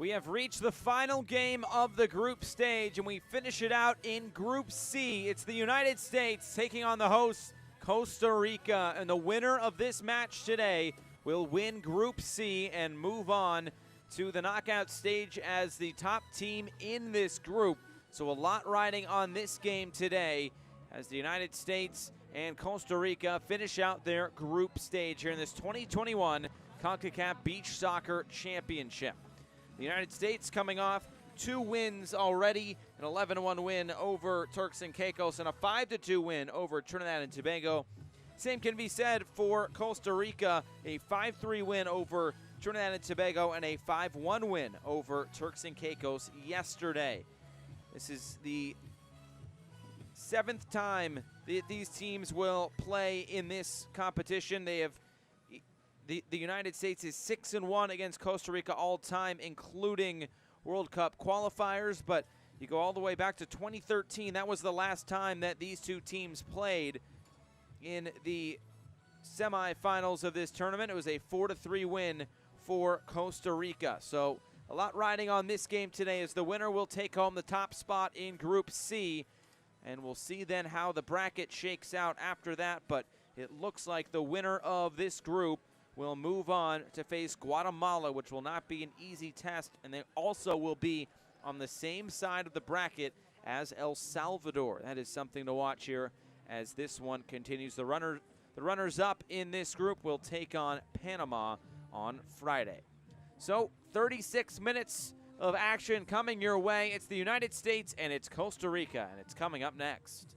We have reached the final game of the group stage, and we finish it out in Group C. It's the United States taking on the hosts, Costa Rica, and the winner of this match today will win Group C and move on to the knockout stage as the top team in this group. So a lot riding on this game today as the United States and Costa Rica finish out their group stage here in this 2021 Concacaf Beach Soccer Championship. The United States coming off 2 wins already, an 11-1 win over Turks and Caicos and a 5-2 win over Trinidad and Tobago. Same can be said for Costa Rica, a 5-3 win over Trinidad and Tobago and a 5-1 win over Turks and Caicos yesterday. This is the 7th time that these teams will play in this competition. They have the United States is 6-1 against Costa Rica all time, including World Cup qualifiers, but you go all the way back to 2013. That was the last time that these two teams played in the semifinals of this tournament. It was a 4-3 win for Costa Rica. So a lot riding on this game today as the winner will take home the top spot in Group C, and we'll see then how the bracket shakes out after that, but it looks like the winner of this group will move on to face Guatemala, which will not be an easy test, and they also will be on the same side of the bracket as El Salvador. That is something to watch here as this one continues. The runners-up in this group will take on Panama on Friday. So 36 minutes of action coming your way. It's the United States and it's Costa Rica, and it's coming up next.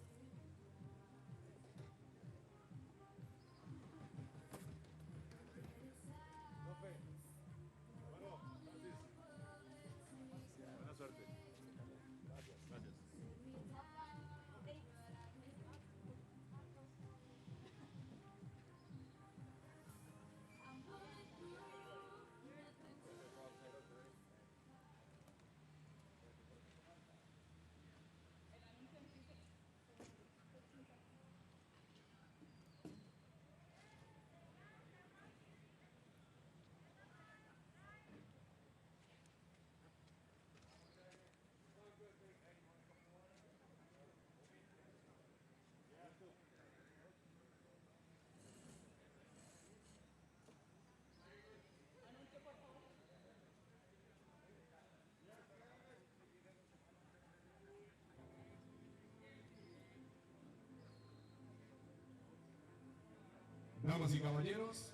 Damas y caballeros,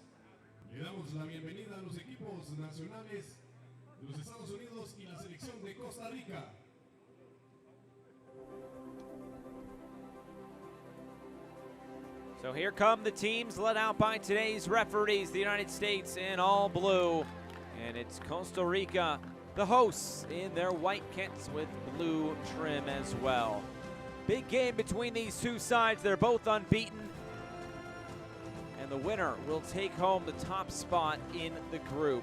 le damos la bienvenida a los equipos nacionales de los Estados Unidos y la selección de Costa Rica. So here come the teams led out by today's referees, the United States in all blue, and it's Costa Rica, the hosts, in their white kits with blue trim as well. Big game between these two sides. They're both unbeaten, and the winner will take home the top spot in the group.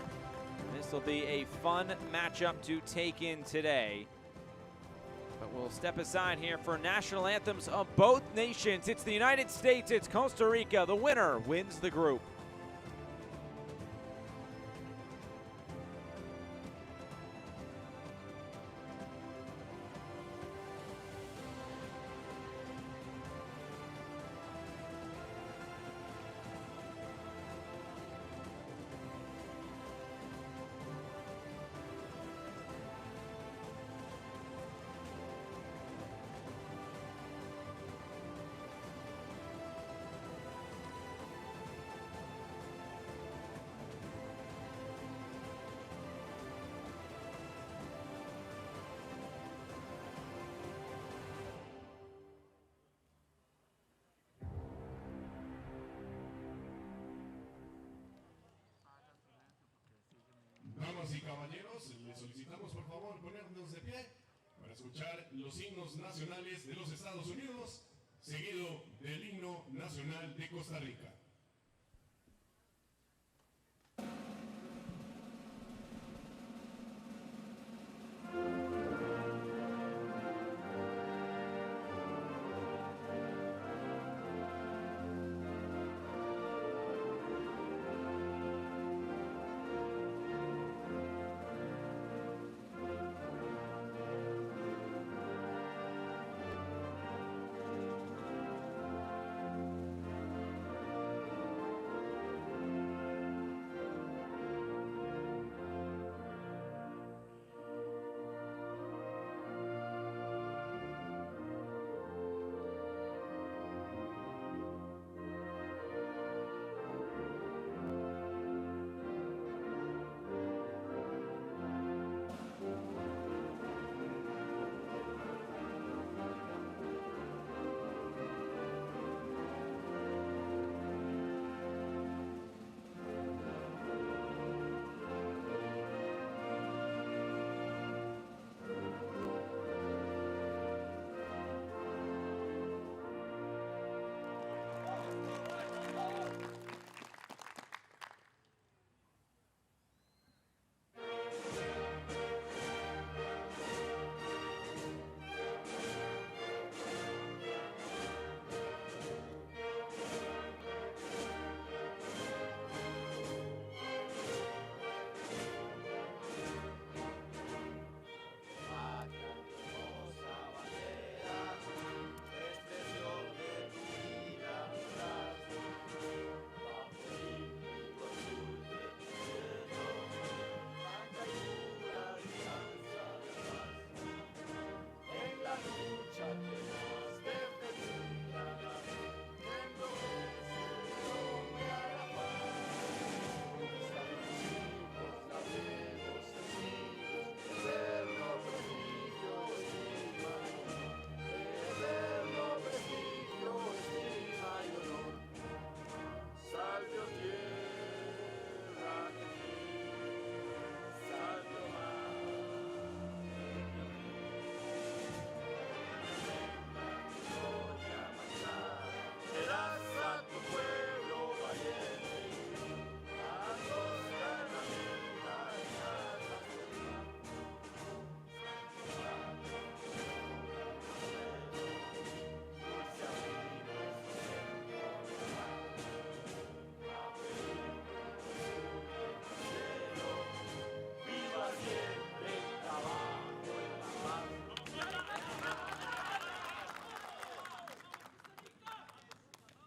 This will be a fun matchup to take in today. But we'll step aside here for national anthems of both nations. It's the United States, it's Costa Rica. The winner wins the group. Damas y caballeros, les solicitamos por favor ponernos de pie para escuchar los himnos nacionales de los Estados Unidos, seguido del himno nacional de Costa Rica.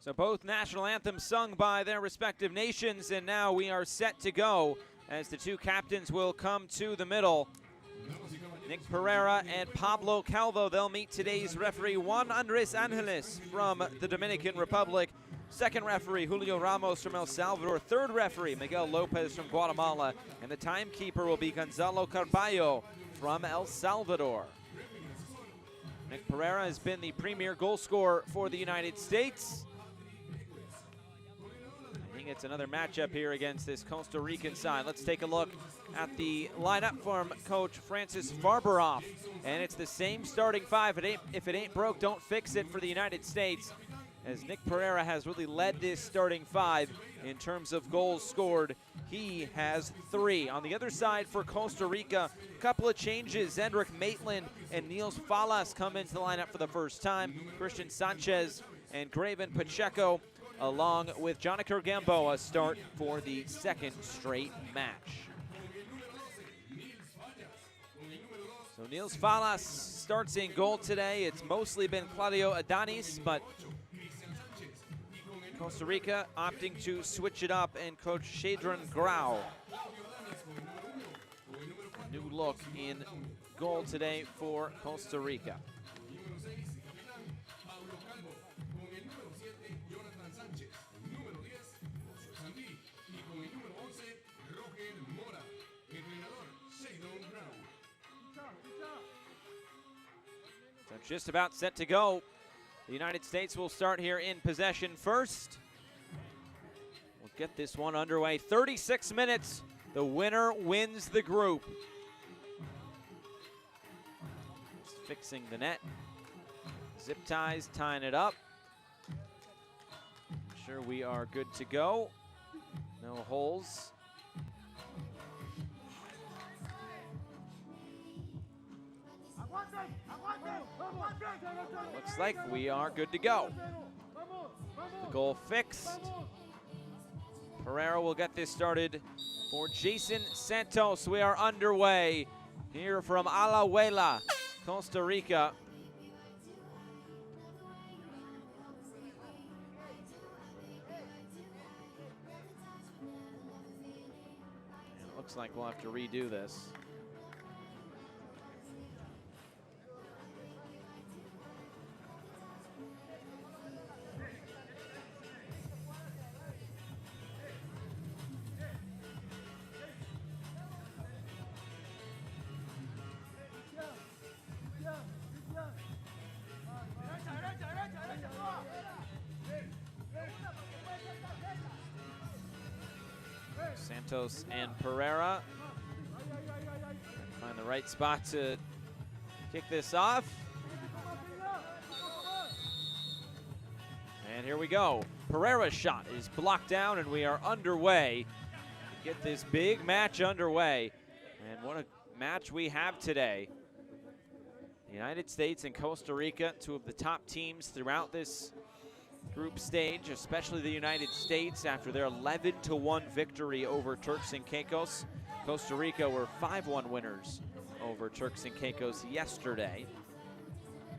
So both national anthems sung by their respective nations, and now we are set to go as the two captains will come to the middle. Nick Pereira and Pablo Calvo, they'll meet today's referee Juan Andres Angeles from the Dominican Republic. Second referee Julio Ramos from El Salvador. Third referee Miguel Lopez from Guatemala. And the timekeeper will be Gonzalo Carballo from El Salvador. Nick Pereira has been the premier goal scorer for the United States. He gets another matchup here against this Costa Rican side. Let's take a look at the lineup from Coach Francis Farberoff. And it's the same starting five. If it ain't broke, don't fix it for the United States, as Nick Pereira has really led this starting five in terms of goals scored. He has 3. On the other side for Costa Rica, a couple of changes. Zendrick Maitland and Niels Falas come into the lineup for the first time. Christian Sanchez and Graven Pacheco, along with Joniker Gamboa, start for the second straight match. So Niels Falas starts in goal today. It's mostly been Claudio Adanis, but Costa Rica opting to switch it up, and Coach Shadron Grau. A new look in goal today for Costa Rica. So just about set to go. The United States will start here in possession first. We'll get this one underway. 36 minutes. The winner wins the group. Just fixing the net. Zip ties, tying it up. Sure we are good to go. No holes. Looks like we are good to go. The goal fixed. Pereira will get this started for Jason Santos. We are underway here from Alajuela, Costa Rica. And it looks like we'll have to redo this. Santos and Pereira find the right spot to kick this off. And here we go. Pereira's shot is blocked down, and we are underway to get this big match underway. And what a match we have today. The United States and Costa Rica, two of the top teams throughout this group stage, especially the United States after their 11-1 victory over Turks and Caicos. Costa Rica were 5-1 winners over Turks and Caicos yesterday.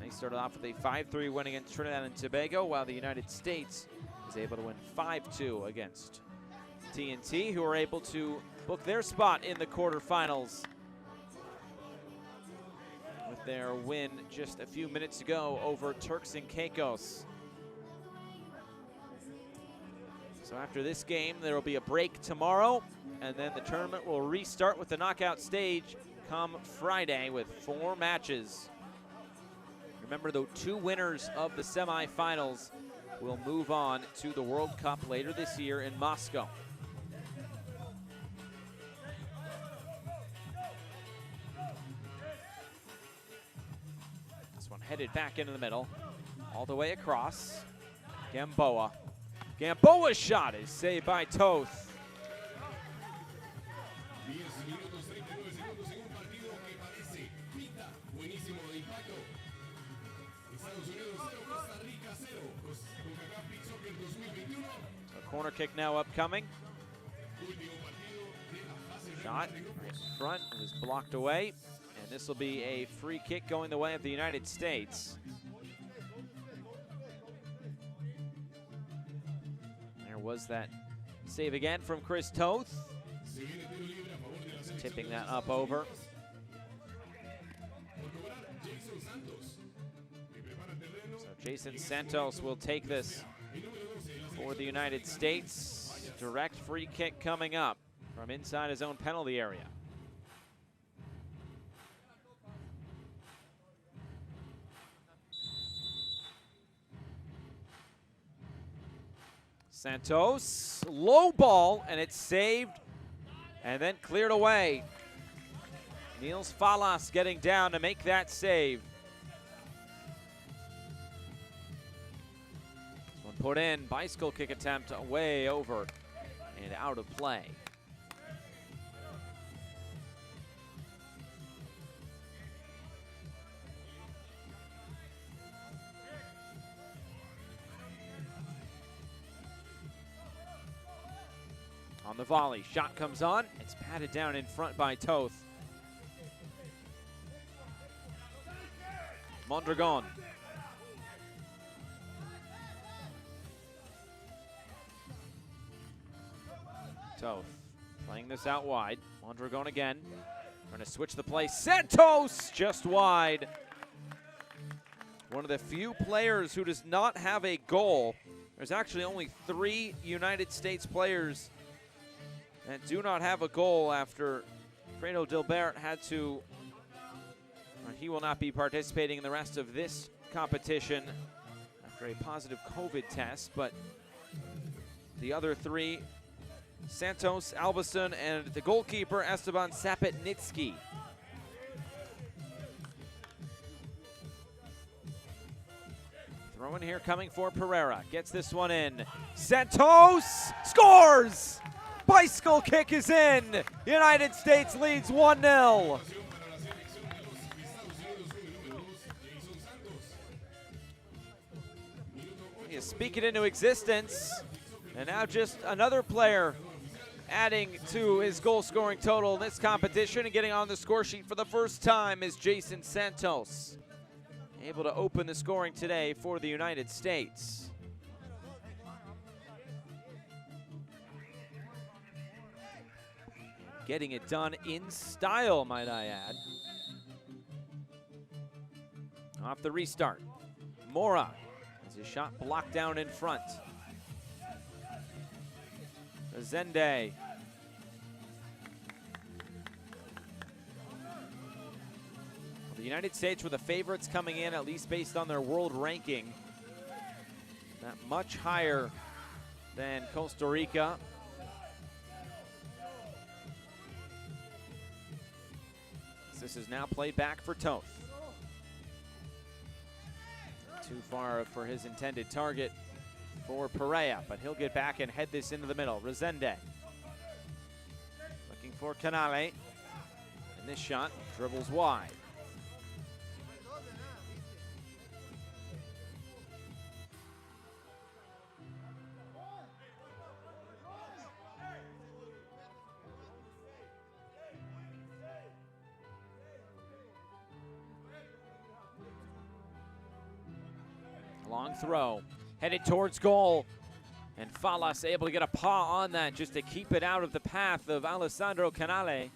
They started off with a 5-3 win against Trinidad and Tobago, while the United States was able to win 5-2 against TNT, who were able to book their spot in the quarterfinals with their win just a few minutes ago over Turks and Caicos. So after this game, there will be a break tomorrow, and then the tournament will restart with the knockout stage come Friday with 4 matches. Remember, though, 2 winners of the semifinals will move on to the World Cup later this year in Moscow. This one headed back into the middle, all the way across. Gamboa. Gamboa's shot is saved by Toth. A corner kick now upcoming. Shot in front, it was blocked away, and this will be a free kick going the way of the United States. was that save again from Chris Toth. Tipping that up over. So Jason Santos will take this for the United States. Direct free kick coming up from inside his own penalty area. Santos, low ball, and it's saved and then cleared away. Niels Falas getting down to make that save. This one put in, bicycle kick attempt way over and out of play. On the volley, shot comes on. It's patted down in front by Toth. Mondragon. Toth playing this out wide. Mondragon again. Trying to switch the play. Santos just wide. One of the few players who does not have a goal. There's actually only 3 United States players that do not have a goal after Fredo Dilbert had to, he will not be participating in the rest of this competition after a positive COVID test, but the other 3, Santos, Albiston, and the goalkeeper, Esteban Sapetnitsky. Throw in here coming for Pereira, gets this one in. Santos scores! Bicycle kick is in. United States leads 1-0. You speak it into existence. And now just another player adding to his goal scoring total in this competition and getting on the score sheet for the first time is Jason Santos. Able to open the scoring today for the United States. Getting it done in style, might I add. Off the restart. Mora has his shot blocked down in front. Zende. The United States were the favorites coming in, at least based on their world ranking. Not much higher than Costa Rica. This is now played back for Toth. Too far for his intended target for Pereira, but he'll get back and head this into the middle. Resende looking for Canale, and this shot dribbles wide. Long throw, headed towards goal, and Falas able to get a paw on that just to keep it out of the path of Alessandro Canale.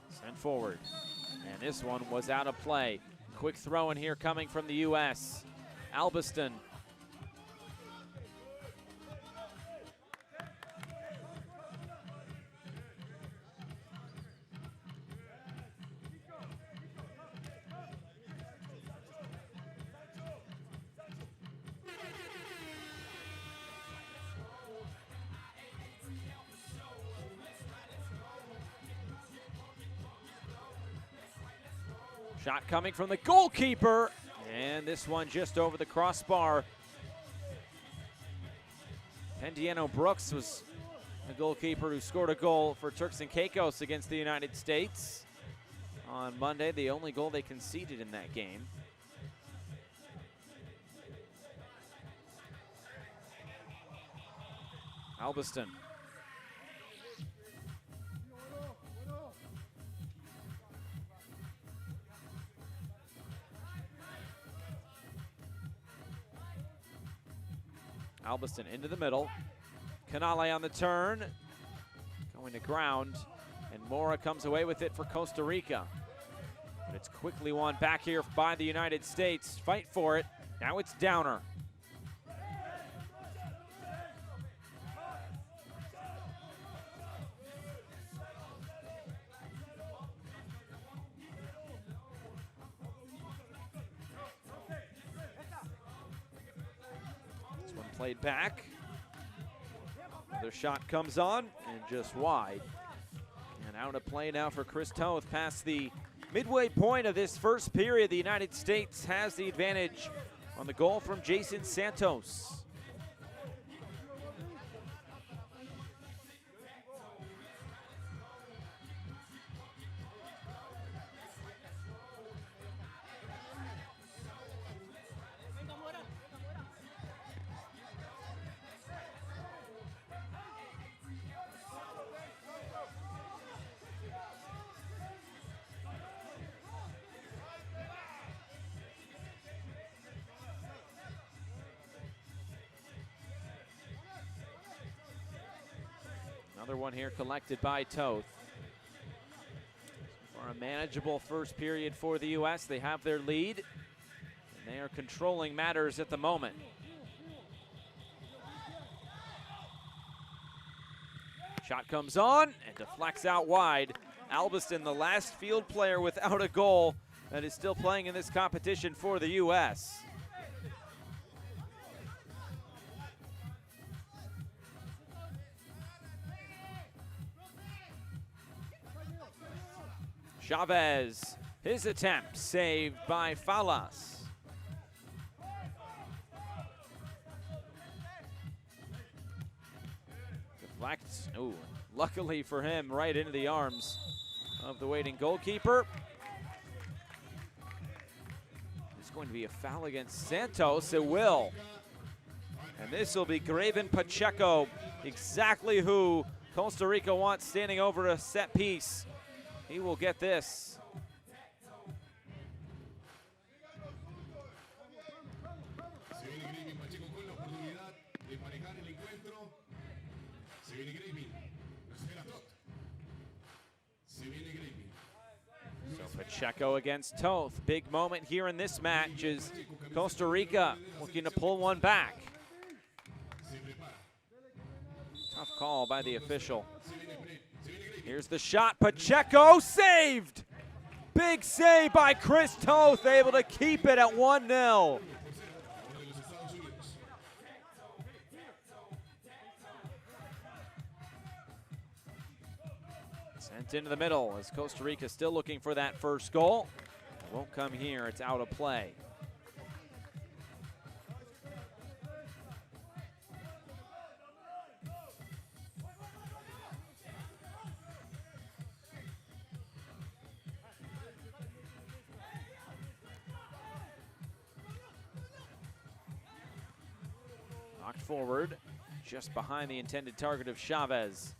Sent forward, and this one was out of play. Quick throw in here coming from the U.S. Albiston. Shot coming from the goalkeeper, and this one just over the crossbar. Pendiano Brooks was the goalkeeper who scored a goal for Turks and Caicos against the United States on Monday, the only goal they conceded in that game. Albiston. Albiston into the middle. Canale on the turn. Going to ground. And Mora comes away with it for Costa Rica. But it's quickly won back here by the United States. Fight for it. Now it's Downer. This one played back. Another shot comes on and just wide. And out of play now for Chris Toth past the midway point of this first period. The United States has the advantage on the goal from Jason Santos. Another one here collected by Toth. For a manageable first period for the U.S. They have their lead, and they are controlling matters at the moment. Shot comes on and deflects out wide. Albiston, the last field player without a goal that is still playing in this competition for the U.S. Chavez, his attempt saved by Falas. Deflects, luckily for him, right into the arms of the waiting goalkeeper. It's going to be a foul against Santos, it will. And this will be Graven Pacheco, exactly who Costa Rica wants standing over a set piece. He will get this. So Pacheco against Toth. Big moment here in this match is Costa Rica looking to pull one back. Tough call by the official. Here's the shot, Pacheco saved! Big save by Chris Toth, able to keep it at 1-0. Sent into the middle as Costa Rica still looking for that first goal. It won't come here, it's out of play. Knocked forward, just behind the intended target of Chavez.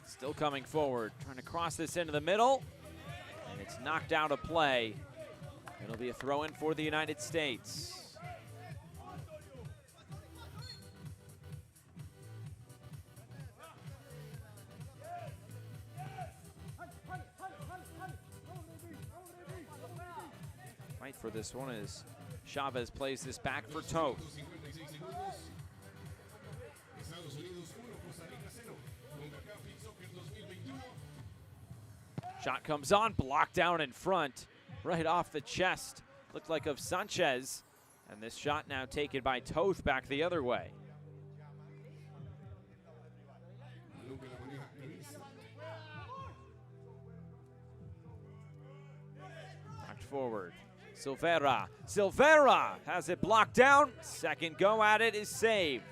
Still coming forward, trying to cross this into the middle, and it's knocked out of play. It'll be a throw-in for the United States. Fight for this one as Chavez plays this back for Toth. Shot comes on, blocked down in front, right off the chest. Looked like of Sanchez. And this shot now taken by Toth back the other way. Knocked forward. Silveira has it blocked down. Second go at it is saved.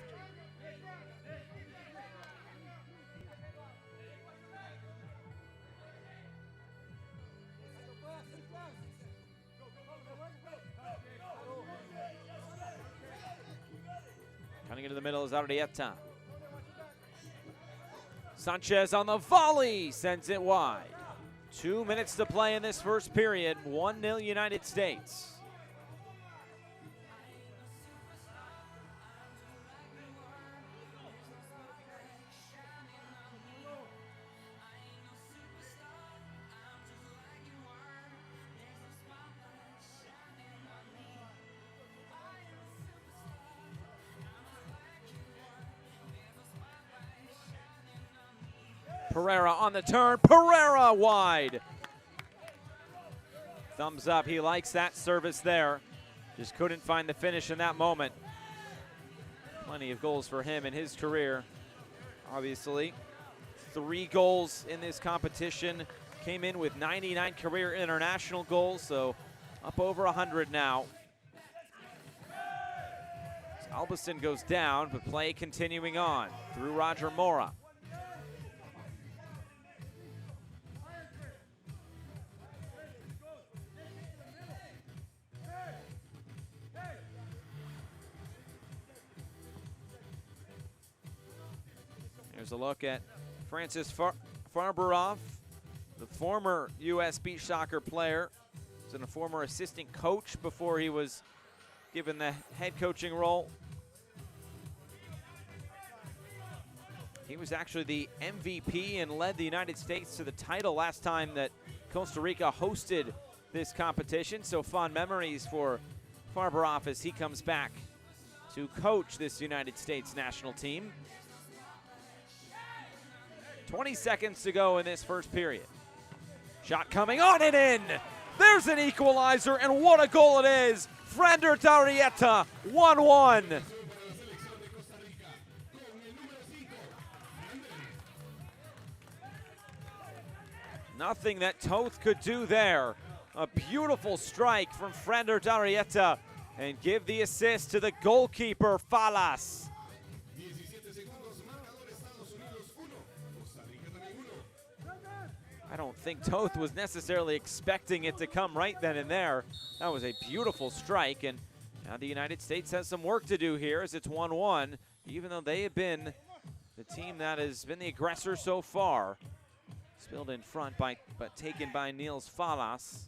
Coming into the middle is Arrieta. Sanchez on the volley sends it wide. 2 minutes to play in this first period. 1-0 United States. Pereira on the turn. Pereira wide. Thumbs up. He likes that service there. Just couldn't find the finish in that moment. Plenty of goals for him in his career. Obviously, 3 goals in this competition. Came in with 99 career international goals, so up over 100 now. Albison goes down, but play continuing on through Roger Mora. Here's a look at Francis Farberov, the former U.S. beach soccer player. He's been a former assistant coach before he was given the head coaching role. He was actually the MVP and led the United States to the title last time that Costa Rica hosted this competition. So fond memories for Farberov as he comes back to coach this United States national team. 20 seconds to go in this first period. Shot coming on and in. There's an equalizer, and what a goal it is. Frender Arrieta, 1-1. Nothing that Toth could do there. A beautiful strike from Frender Arrieta, and give the assist to the goalkeeper, Falas. I don't think Toth was necessarily expecting it to come right then and there. That was a beautiful strike, and now the United States has some work to do here as it's 1-1, even though they have been the team that has been the aggressor so far. Spilled in front, but taken by Niels Falas.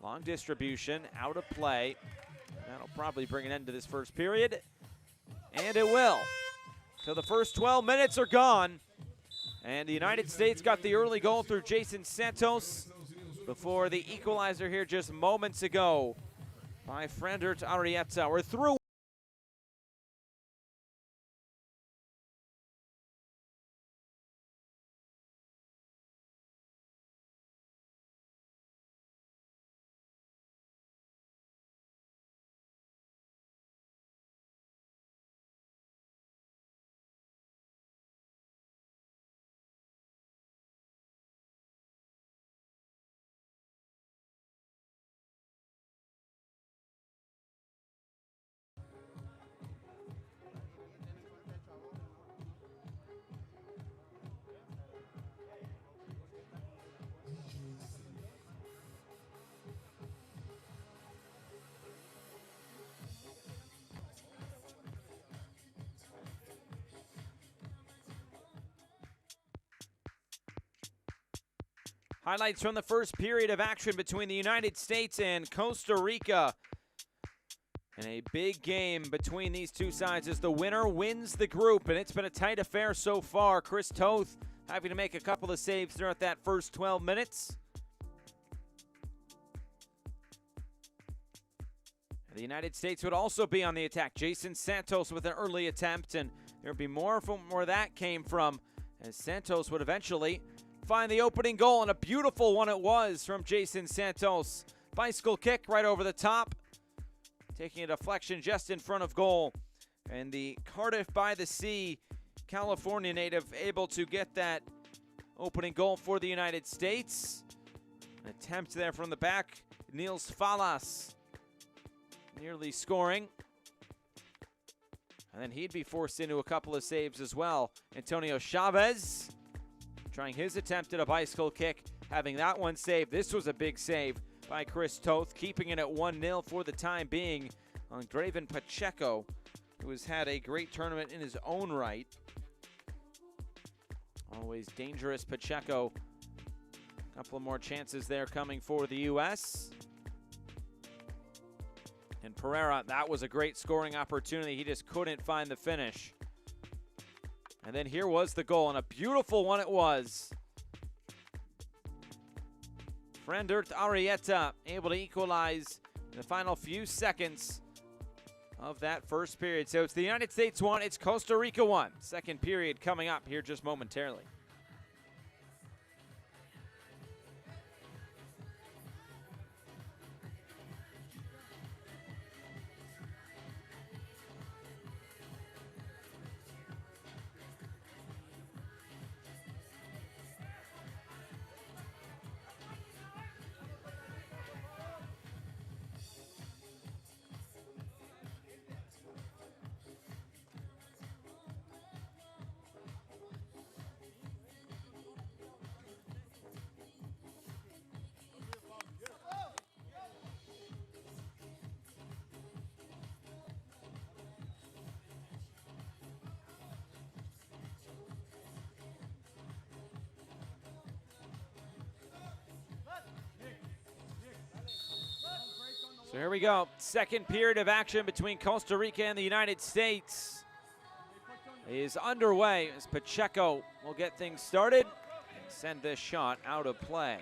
Long distribution, out of play. That'll probably bring an end to this first period, and it will. So the first 12 minutes are gone. And the United States got the early goal through Jason Santos before the equalizer here just moments ago by Frender Arrieta. We're through. Highlights from the first period of action between the United States and Costa Rica. And a big game between these two sides as the winner wins the group, and it's been a tight affair so far. Chris Toth having to make a couple of saves throughout that first 12 minutes. The United States would also be on the attack. Jason Santos with an early attempt, and there would be more from where that came from, as Santos would eventually find the opening goal, and a beautiful one it was from Jason Santos. Bicycle kick right over the top, taking a deflection just in front of goal. And the Cardiff by the Sea California native able to get that opening goal for the United States. An attempt there from the back. Niels Falas nearly scoring. And then he'd be forced into a couple of saves as well. Antonio Chavez trying his attempt at a bicycle kick, having that one saved. This was a big save by Chris Toth, keeping it at 1-0 for the time being on Draven Pacheco, who has had a great tournament in his own right. Always dangerous Pacheco. Couple more chances there coming for the U.S. And Pereira, that was a great scoring opportunity. He just couldn't find the finish. And then here was the goal, and a beautiful one it was. Frandert Arieta able to equalize in the final few seconds of that first period. So it's the United States 1, it's Costa Rica 1. Second period coming up here just momentarily. So here we go, second period of action between Costa Rica and the United States is underway as Pacheco will get things started and send this shot out of play.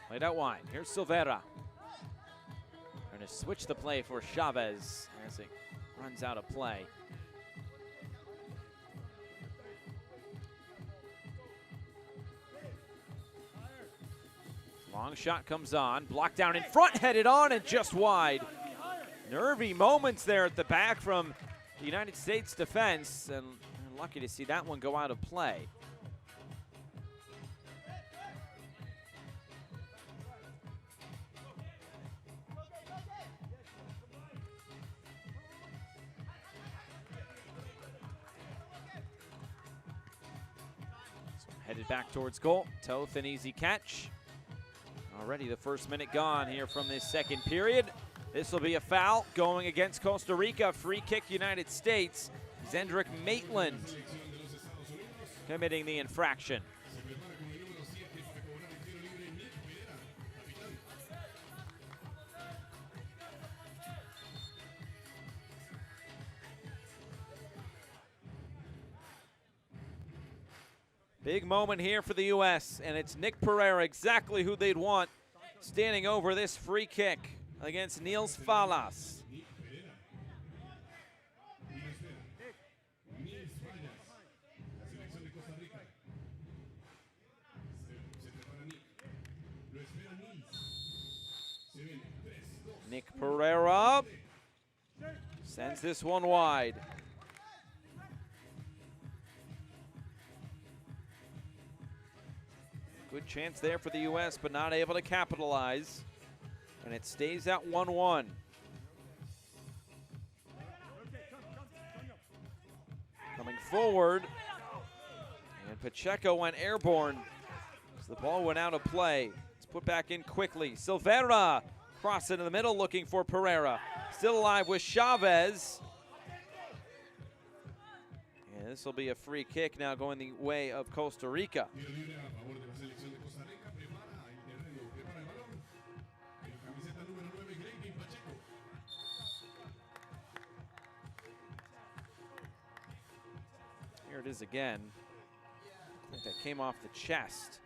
Played out wide, here's Silveira. Trying to switch the play for Chavez as it runs out of play. Long shot comes on, blocked down in front, headed on and just wide. Nervy moments there at the back from the United States defense, and lucky to see that one go out of play. Headed back towards goal. Toth, an easy catch. Already the first minute gone here from this second period. This will be a foul going against Costa Rica. Free kick United States. Zendrick Maitland committing the infraction. Big moment here for the U.S., and it's Nick Pereira, exactly who they'd want, standing over this free kick against Niels Falas. Nick Pereira sends this one wide. Good chance there for the U.S., but not able to capitalize. And it stays at 1-1. Coming forward. And Pacheco went airborne. So the ball went out of play. It's put back in quickly. Silveira cross into the middle looking for Pereira. Still alive with Chavez. And this will be a free kick now going the way of Costa Rica. Here it is again. I think that came off the chest.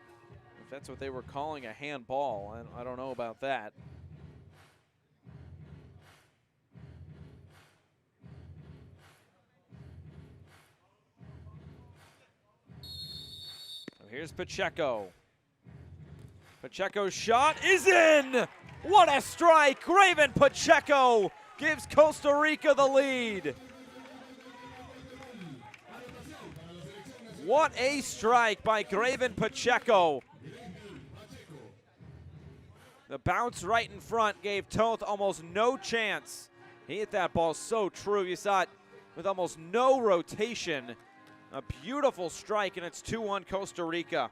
If that's what they were calling a handball, I don't know about that. So here's Pacheco. Pacheco's shot is in! What a strike! Graven Pacheco gives Costa Rica the lead. What a strike by Graven Pacheco. The bounce right in front gave Toth almost no chance. He hit that ball so true. You saw it with almost no rotation. A beautiful strike, and it's 2-1 Costa Rica.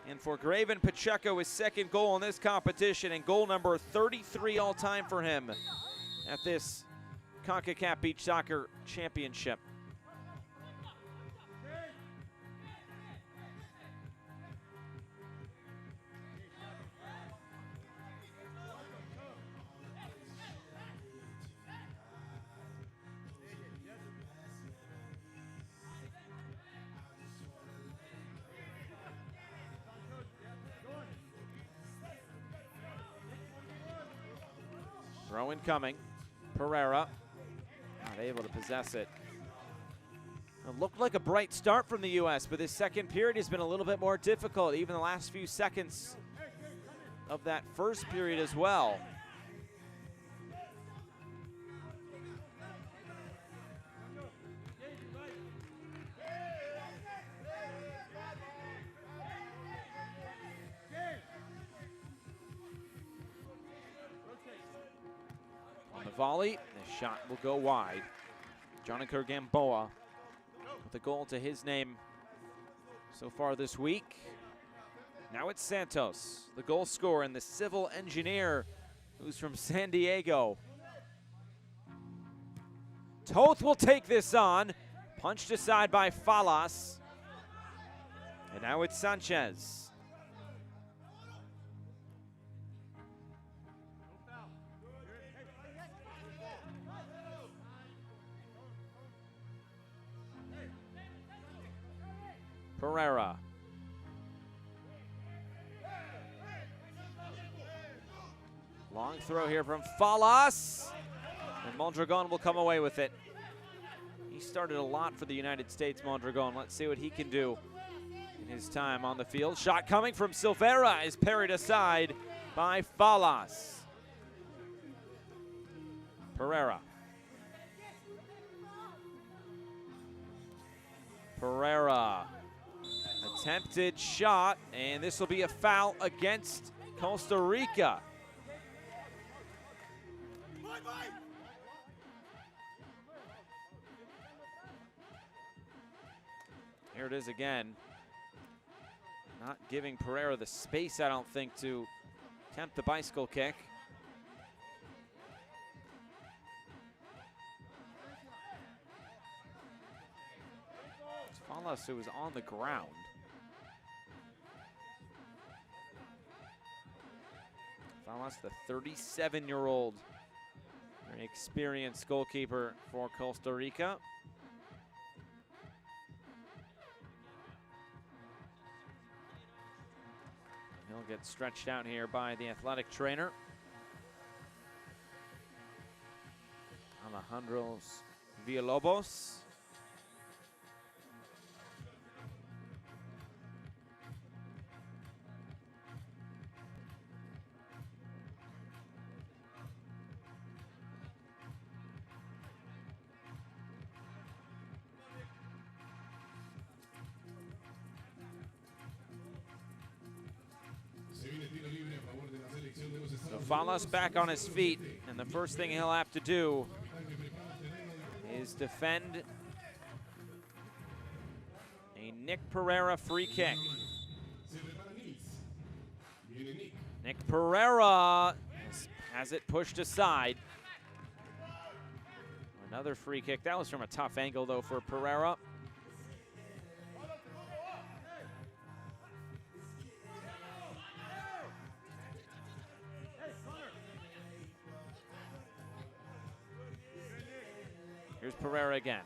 And for Graven Pacheco, his second goal in this competition and goal number 33 all-time for him at this Concacaf Beach Soccer Championship. Throw in coming. Pereira not able to possess it. It looked like a bright start from the U.S., but this second period has been a little bit more difficult, even the last few seconds of that first period as well. On the volley, the shot will go wide. Jonathan Gamboa with a goal to his name so far this week. Now it's Santos, the goal scorer and the civil engineer who's from San Diego. Toth will take this on. Punched aside by Falas. And now it's Sanchez. Pereira. Long throw here from Falas. And Mondragon will come away with it. He started a lot for the United States, Mondragon. Let's see what he can do in his time on the field. Shot coming from Silveira is parried aside by Falas. Pereira. Pereira. Attempted shot, and this will be a foul against Costa Rica. Here it is again. Not giving Pereira the space, I don't think, to attempt the bicycle kick. It's Falas who was on the ground. Falas, the 37-year-old, very experienced goalkeeper for Costa Rica. He'll get stretched out here by the athletic trainer, Alejandro Villalobos. So Falas back on his feet, and the first thing he'll have to do is defend a Nick Pereira free kick. Nick Pereira has it pushed aside. Another free kick. That was from a tough angle, though, for Pereira. Here's Pereira again.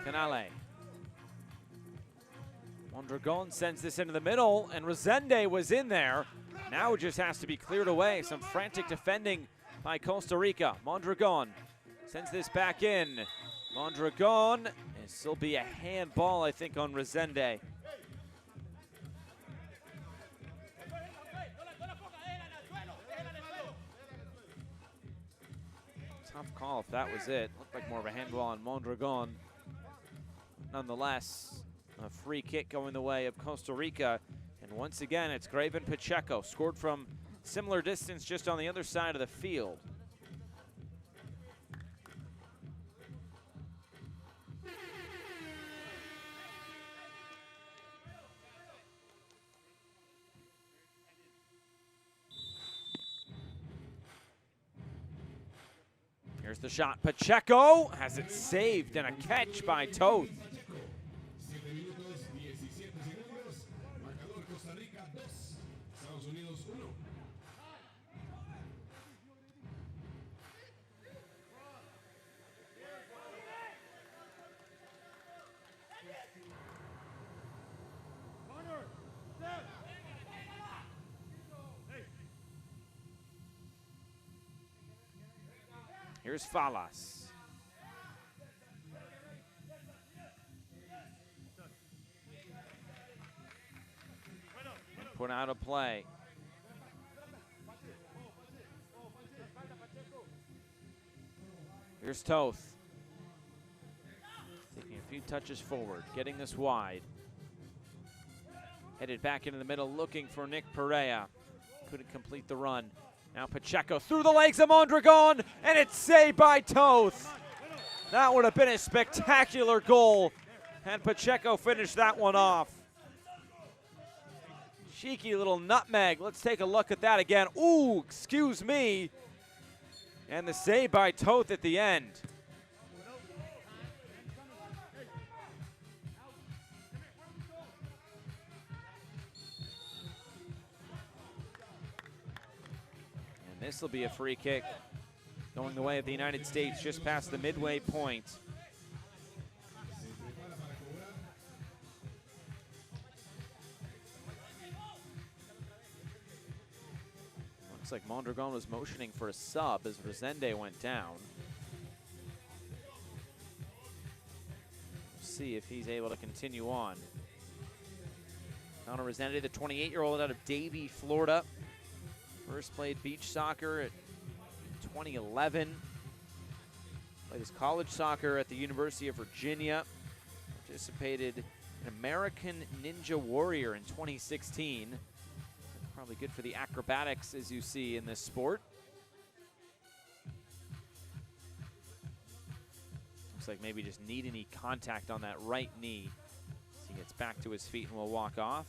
Canale. Mondragon sends this into the middle, and Resende was in there. Now it just has to be cleared away. Some frantic defending by Costa Rica. Mondragon sends this back in. Mondragon, this will be a handball, I think, on Resende. Tough call if that was it. Looked like more of a handball on Mondragon. Nonetheless, a free kick going the way of Costa Rica. And once again, it's Graven Pacheco, scored from similar distance just on the other side of the field. Here's the shot. Pacheco has it saved and a catch by Toth. 7 minutos, 17 segundos. Marcador Costa Rica 2, Estados Unidos 1. Here's Falas. Put out a play. Here's Toth. Taking a few touches forward, getting this wide. Headed back into the middle, looking for Nick Perea. Couldn't complete the run. Now Pacheco through the legs of Mondragon, and it's saved by Toth. That would have been a spectacular goal, and Pacheco finished that one off. Cheeky little nutmeg. Let's take a look at that again. Ooh, excuse me. And the save by Toth at the end. And this will be a free kick going the way of the United States just past the midway point. Looks like Mondragon was motioning for a sub as Resende went down. We'll see if he's able to continue on. Connor Resende, the 28-year-old out of Davie, Florida. First played beach soccer at 2011. Played his college soccer at the University of Virginia. Participated in American Ninja Warrior in 2016. Probably good for the acrobatics, as you see in this sport. Looks like maybe just need any contact on that right knee. As he gets back to his feet and will walk off.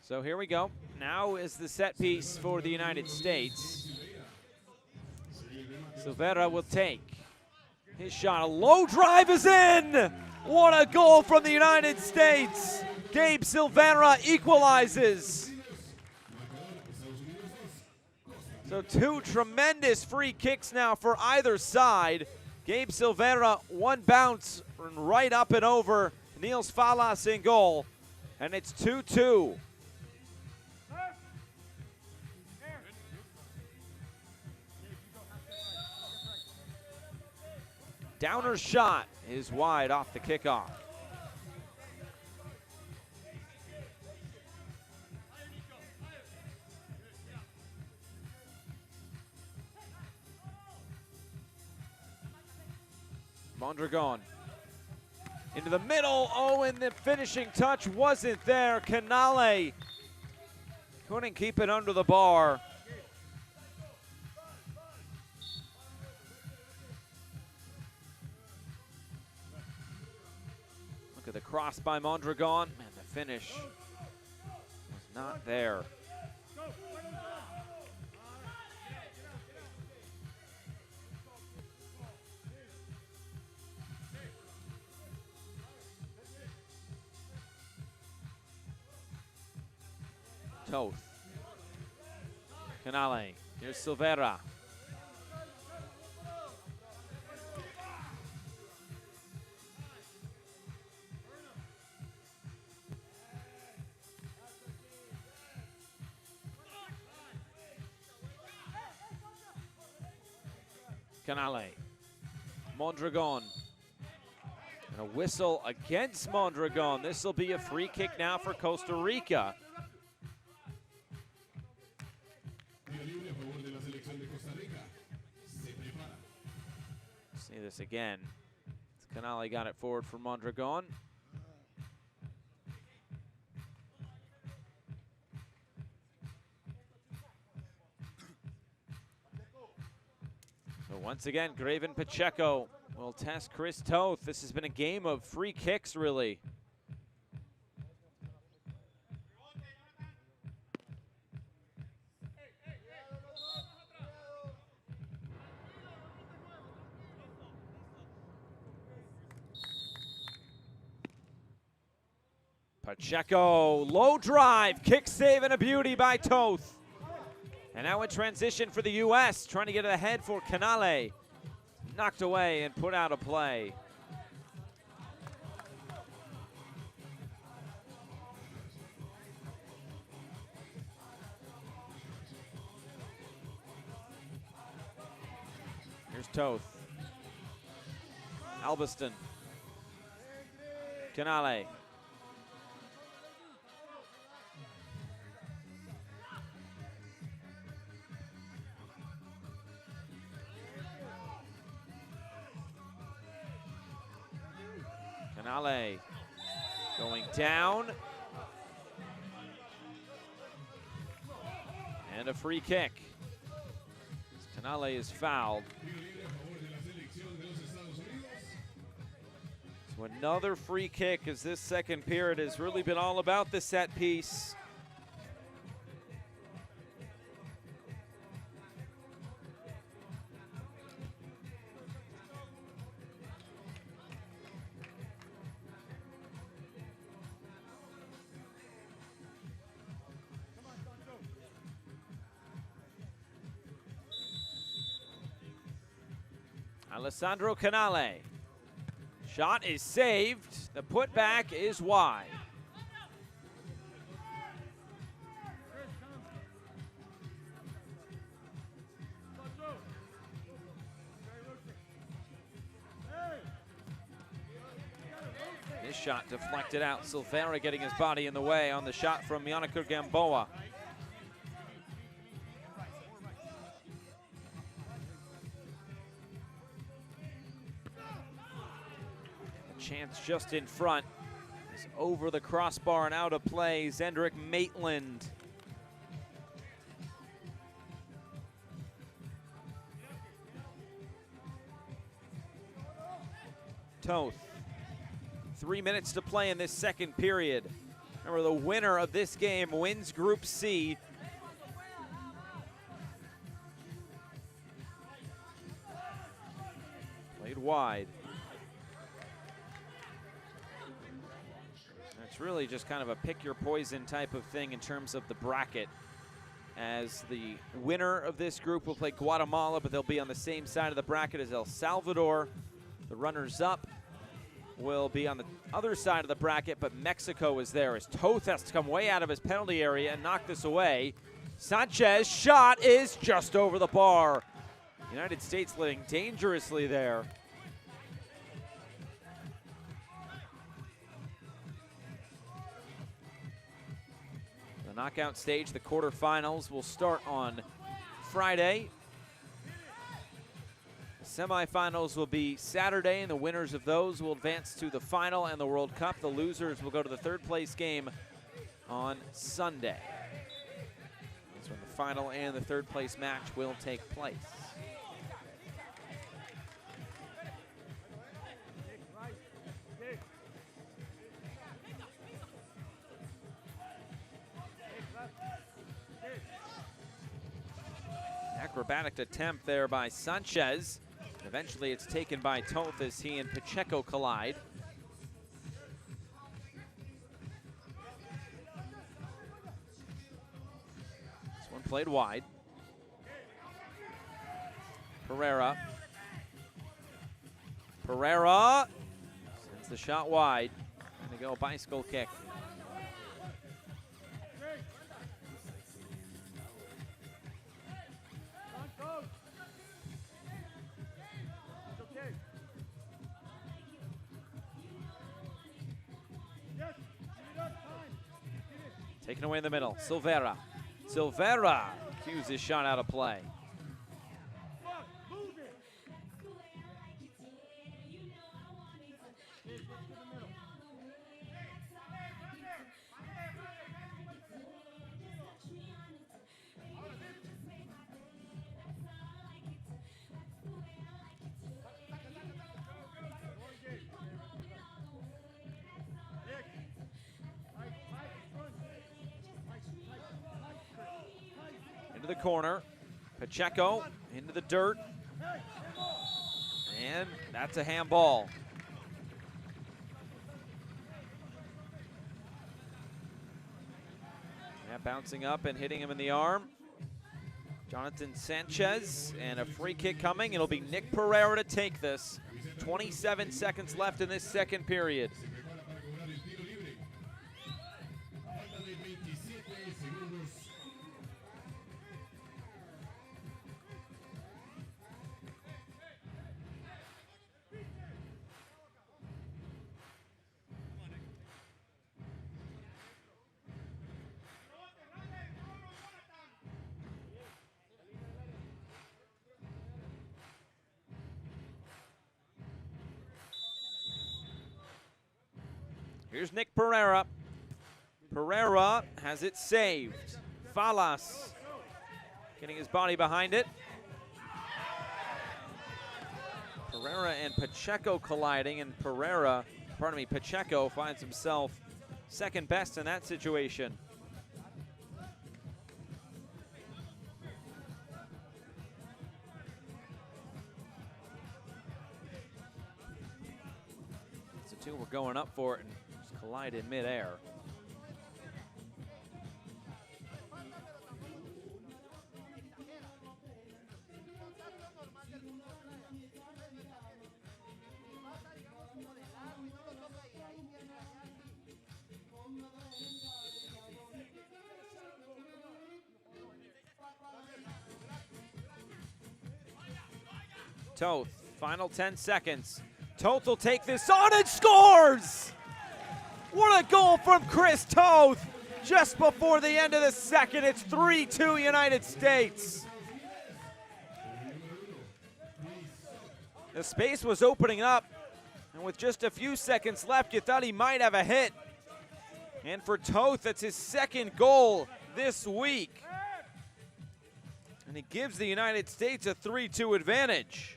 So here we go. Now is the set piece for the United States. Silveira will take his shot. A low drive is in. What a goal from the United States. Gabe Silveira equalizes. So two tremendous free kicks now for either side. Gabe Silveira, one bounce right up and over. Niels Falas in goal. And it's 2-2. Downer's shot is wide off the kickoff. Mondragon into the middle. Oh, and the finishing touch wasn't there. Canale couldn't keep it under the bar. Look at the cross by Mondragon, and the finish was not there. Toth. Canale. Here's Silveira. Canale. Mondragon. And a whistle against Mondragon. This will be a free kick now for Costa Rica. See this again. Canale got it forward for Mondragon. So once again, Graven Pacheco will test Chris Toth. This has been a game of free kicks, really. Pacheco, low drive, kick save and a beauty by Toth. And now in transition for the U.S., trying to get it ahead for Canale. Knocked away and put out of play. Here's Toth. Albiston. Canale. Canale going down. And a free kick. Canale is fouled. So another free kick, as this second period has really been all about the set piece. Alessandro Canale. Shot is saved. The putback is wide. This shot deflected out. Silveira getting his body in the way on the shot from Yannick Gamboa. Chance just in front. Is over the crossbar and out of play. Zendrick Maitland. Toth. 3 minutes to play in this second period. Remember, the winner of this game wins Group C. Played wide. It's really just kind of a pick your poison type of thing in terms of the bracket, as the winner of this group will play Guatemala, but they'll be on the same side of the bracket as El Salvador. The runners-up will be on the other side of the bracket, but Mexico is there as Toth has to come way out of his penalty area and knock this away. Sanchez shot is just over the bar. United States living dangerously there. The knockout stage, the quarterfinals, will start on Friday. The semifinals will be Saturday, and the winners of those will advance to the final and the World Cup. The losers will go to the third place game on Sunday. That's when the final and the third place match will take place. Acrobatic attempt there by Sanchez. Eventually it's taken by Toth as he and Pacheco collide. This one played wide. Pereira. Pereira sends the shot wide. Gonna go bicycle kick. Taken away in the middle. Silveira. Silveira cues his shot out of play. Into the corner. Pacheco into the dirt. And that's a handball. Yeah, bouncing up and hitting him in the arm. Jonathan Sanchez, and a free kick coming. It'll be Nick Pereira to take this. 27 seconds left in this second period. Here's Nick Pereira. Pereira has it saved. Falas getting his body behind it. Pereira and Pacheco colliding, and Pacheco finds himself second best in that situation. So two were going up for it and just collide in midair. Toth, final 10 seconds. Toth will take this on and scores! What a goal from Chris Toth! Just before the end of the second, it's 3-2 United States. The space was opening up, and with just a few seconds left, you thought he might have a hit. And for Toth, that's his second goal this week. And it gives the United States a 3-2 advantage.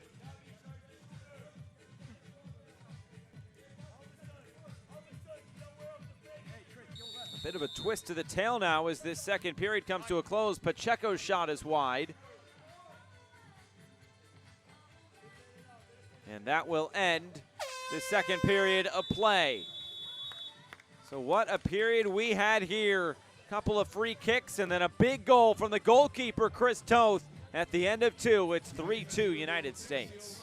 Bit of a twist to the tail now as this second period comes to a close. Pacheco's shot is wide. And that will end the second period of play. So what a period we had here. Couple of free kicks and then a big goal from the goalkeeper, Chris Toth. At the end of two, it's 3-2 United States.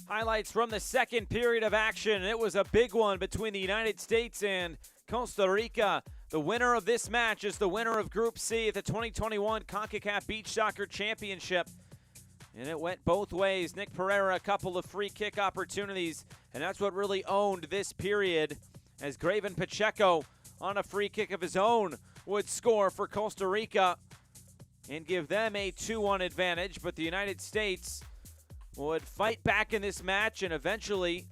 Highlights from the second period of action. It was a big one between the United States and Costa Rica. The winner of this match is the winner of Group C at the 2021 Concacaf Beach Soccer Championship. And it went both ways. Nick Pereira, a couple of free kick opportunities, and that's what really owned this period, as Graven Pacheco on a free kick of his own would score for Costa Rica and give them a 2-1 advantage. But the United States would fight back in this match and eventually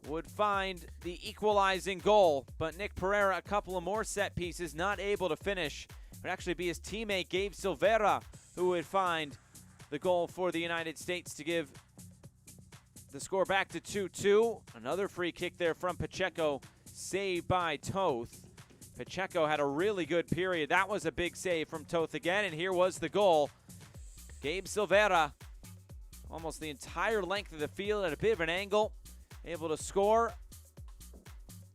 would find the equalizing goal. But Nick Pereira, a couple of more set pieces, not able to finish. It would actually be his teammate, Gabe Silveira, who would find the goal for the United States to give the score back to 2-2. Another free kick there from Pacheco, saved by Toth. Pacheco had a really good period. That was a big save from Toth again, and here was the goal. Gabe Silveira, almost the entire length of the field at a bit of an angle, able to score.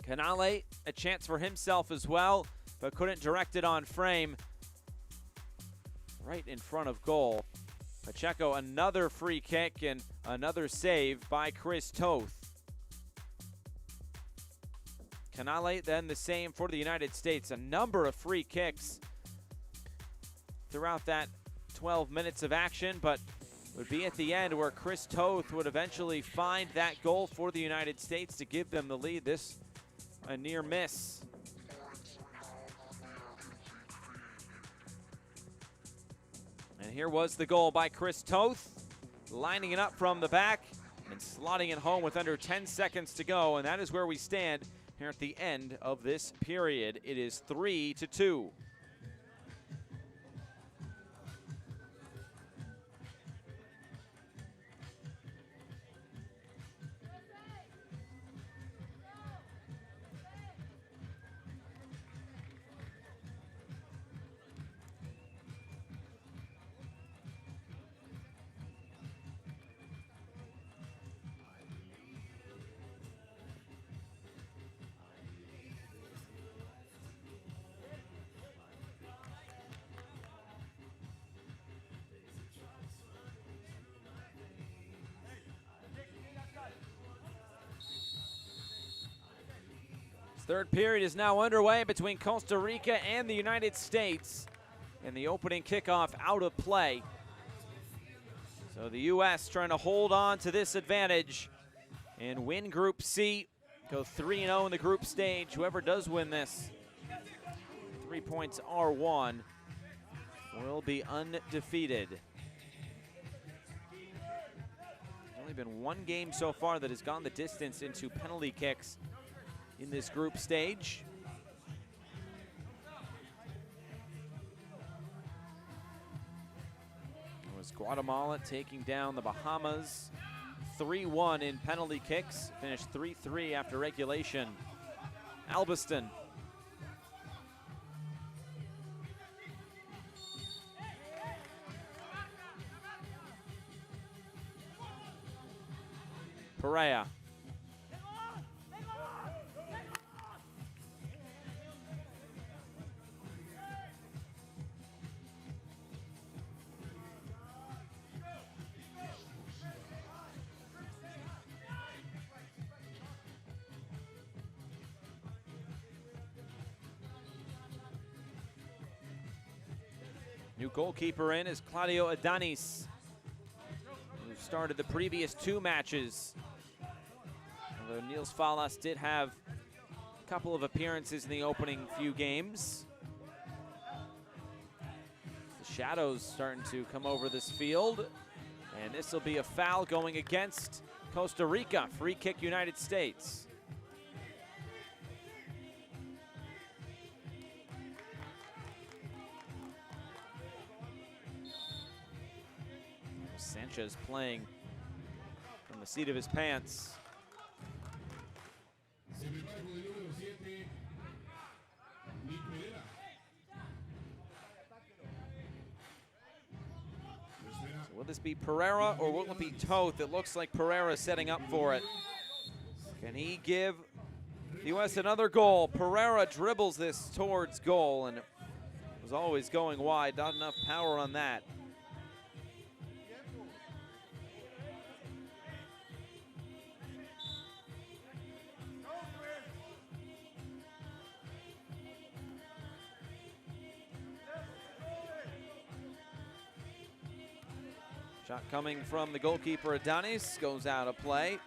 Canale, a chance for himself as well, but couldn't direct it on frame. Right in front of goal. Pacheco, another free kick and another save by Chris Toth. Canale then the same for the United States. A number of free kicks throughout that 12 minutes of action, but would be at the end where Chris Toth would eventually find that goal for the United States to give them the lead. This a near miss. And here was the goal by Chris Toth, lining it up from the back and slotting it home with under 10 seconds to go. And that is where we stand here at the end of this period. It is 3-2. Third period is now underway between Costa Rica and the United States, and the opening kickoff out of play. So the U.S. trying to hold on to this advantage and win Group C, go 3-0 in the group stage. Whoever does win this, 3 points are won, will be undefeated. Only been one game so far that has gone the distance into penalty kicks in this group stage. It was Guatemala taking down the Bahamas 3-1 in penalty kicks, finished 3-3 after regulation. Albiston. Perea. New goalkeeper in is Claudio Adanis, who started the previous 2 matches. Although Niels Falas did have a couple of appearances in the opening few games. The shadows starting to come over this field, and this will be a foul going against Costa Rica. Free kick United States. Sanchez playing from the seat of his pants. So will this be Pereira or will it be Toth? It looks like Pereira setting up for it. Can he give the U.S. another goal? Pereira dribbles this towards goal, and it was always going wide. Not enough power on that. Shot coming from the goalkeeper, Adonis, goes out of play.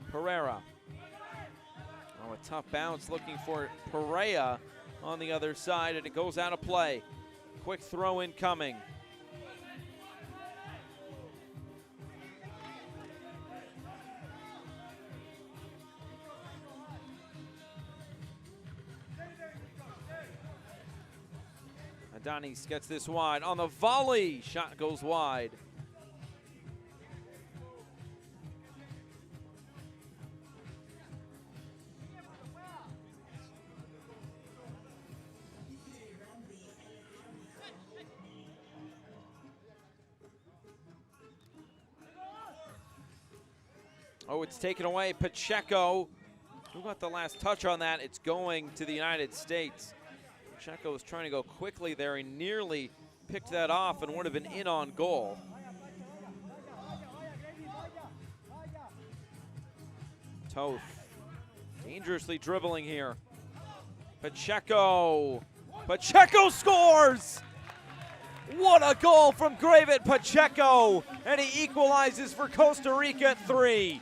Pereira. Oh, a tough bounce looking for Perea on the other side, and it goes out of play. Quick throw in coming. Adonis gets this wide on the volley. Shot goes wide. Oh, it's taken away. Pacheco, who got the last touch on that? It's going to the United States. Pacheco was trying to go quickly there. He nearly picked that off and would have been in on goal. Toth dangerously dribbling here. Pacheco. Pacheco scores! What a goal from Graven Pacheco! And he equalizes for Costa Rica at 3.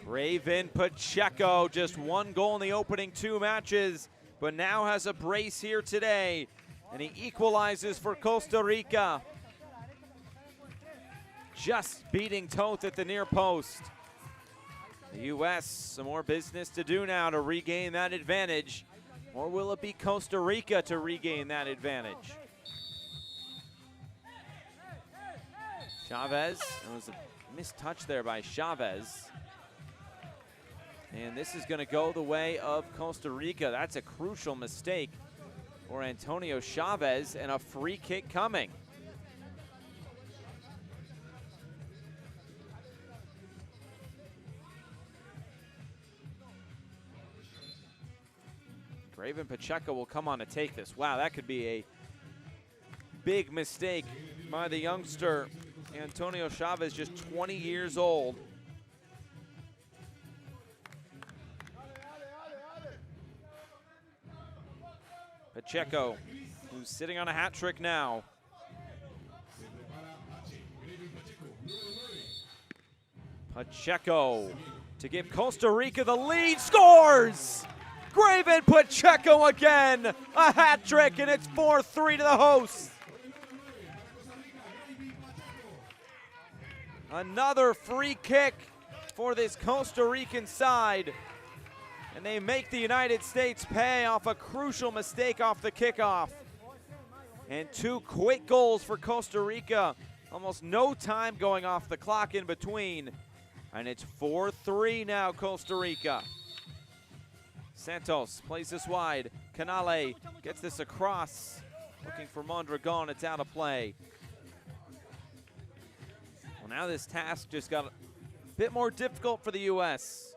Graven Pacheco, just one goal in the opening 2 matches, but now has a brace here today, and he equalizes for Costa Rica. Just beating Toth at the near post. The U.S., some more business to do now to regain that advantage, or will it be Costa Rica to regain that advantage? Chavez, it was a missed touch there by Chavez. And this is going to go the way of Costa Rica. That's a crucial mistake for Antonio Chavez, and a free kick coming. Graven Pacheco will come on to take this. Wow, that could be a big mistake by the youngster. Antonio Chavez, just 20 years old. Pacheco, who's sitting on a hat trick now. Pacheco to give Costa Rica the lead, scores! Graven Pacheco again, a hat trick, and it's 4-3 to the hosts. Another free kick for this Costa Rican side. And they make the United States pay off a crucial mistake off the kickoff. And 2 quick goals for Costa Rica. Almost no time going off the clock in between. And it's 4-3 now, Costa Rica. Santos plays this wide. Canale gets this across. Looking for Mondragon, it's out of play. Well, now this task just got a bit more difficult for the U.S.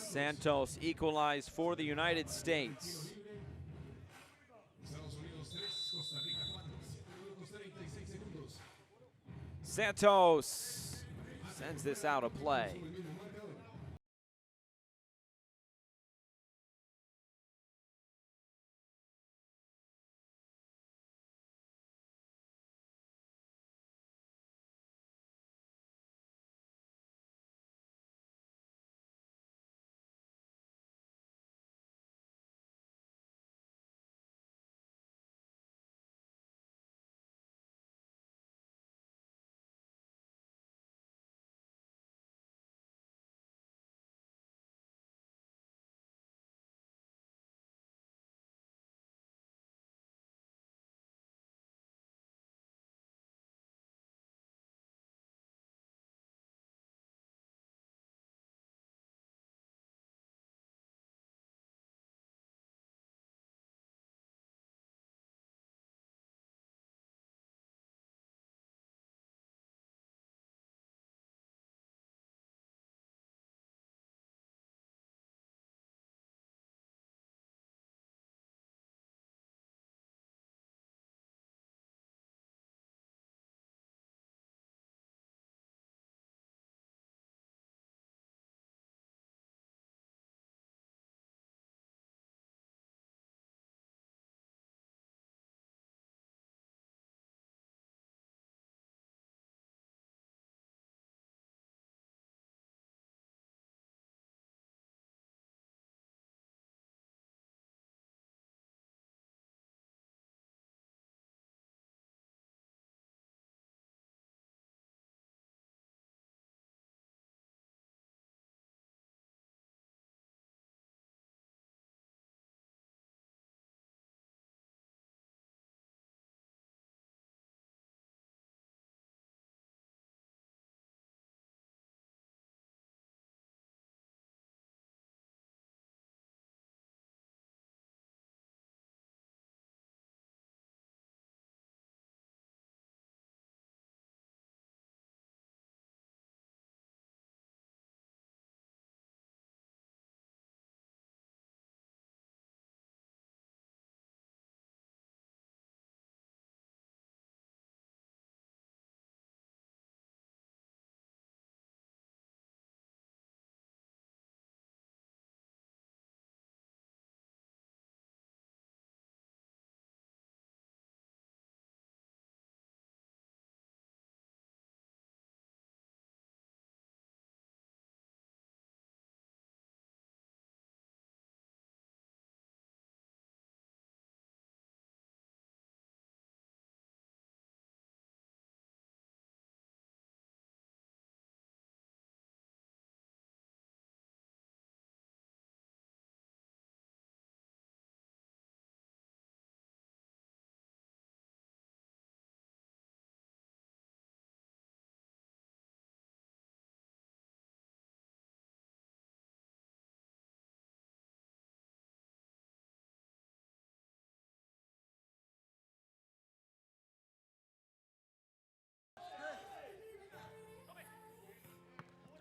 Santos equalized for the United States. Estados Unidos 3, Costa Rica 4, 7 minutos 36 segundos. Santos sends this out of play.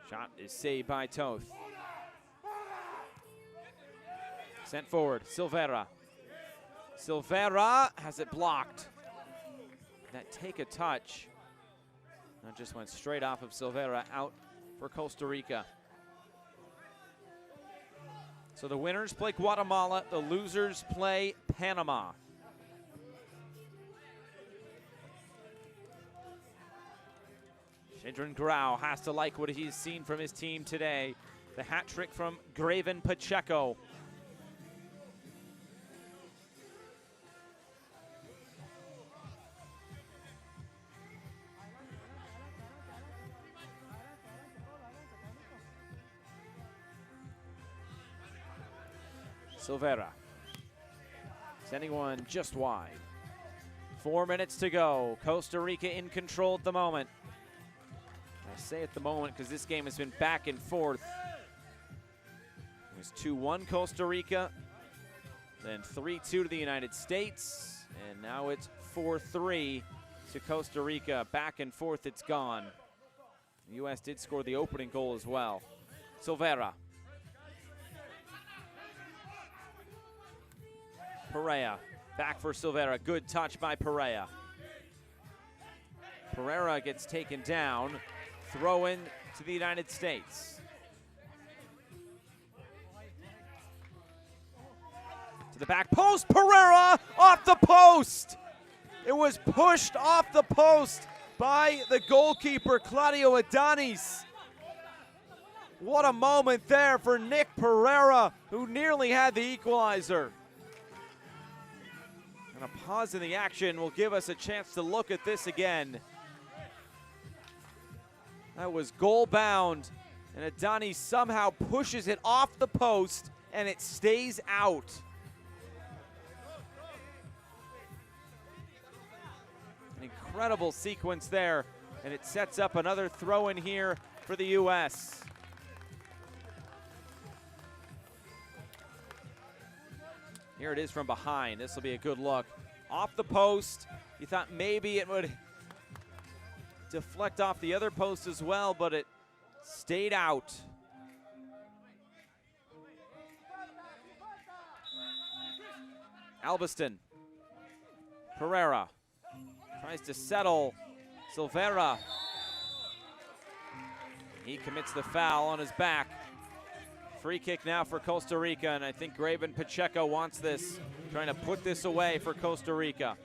Shot is saved by Toth. Sent forward, Silveira. Silveira has it blocked. That take a touch. That just went straight off of Silveira, out for Costa Rica. So the winners play Guatemala, the losers play Panama. Shadron Grau has to like what he's seen from his team today. The hat trick from Graven Pacheco. Silveira sending one just wide. 4 minutes to go. Costa Rica in control at the moment. I say at the moment because this game has been back and forth. It was 2-1 Costa Rica, then 3-2 to the United States, and now it's 4-3 to Costa Rica. Back and forth it's gone. The U.S. did score the opening goal as well. Silveira Pereira, back for Silveira. Good touch by Pereira. Pereira gets taken down. Throw in to the United States. To the back post, Pereira off the post. It was pushed off the post by the goalkeeper, Claudio Adonis. What a moment there for Nick Pereira, who nearly had the equalizer. And a pause in the action will give us a chance to look at this again. That was goal bound, and Adonis somehow pushes it off the post, and it stays out. An incredible sequence there, and it sets up another throw in here for the U.S. Here it is from behind. This will be a good look. Off the post. You thought maybe it would deflect off the other post as well, but it stayed out. Albiston. Pereira tries to settle Silveira. He commits the foul on his back. Free kick now for Costa Rica, and I think Graven Pacheco wants this, trying to put this away for Costa Rica.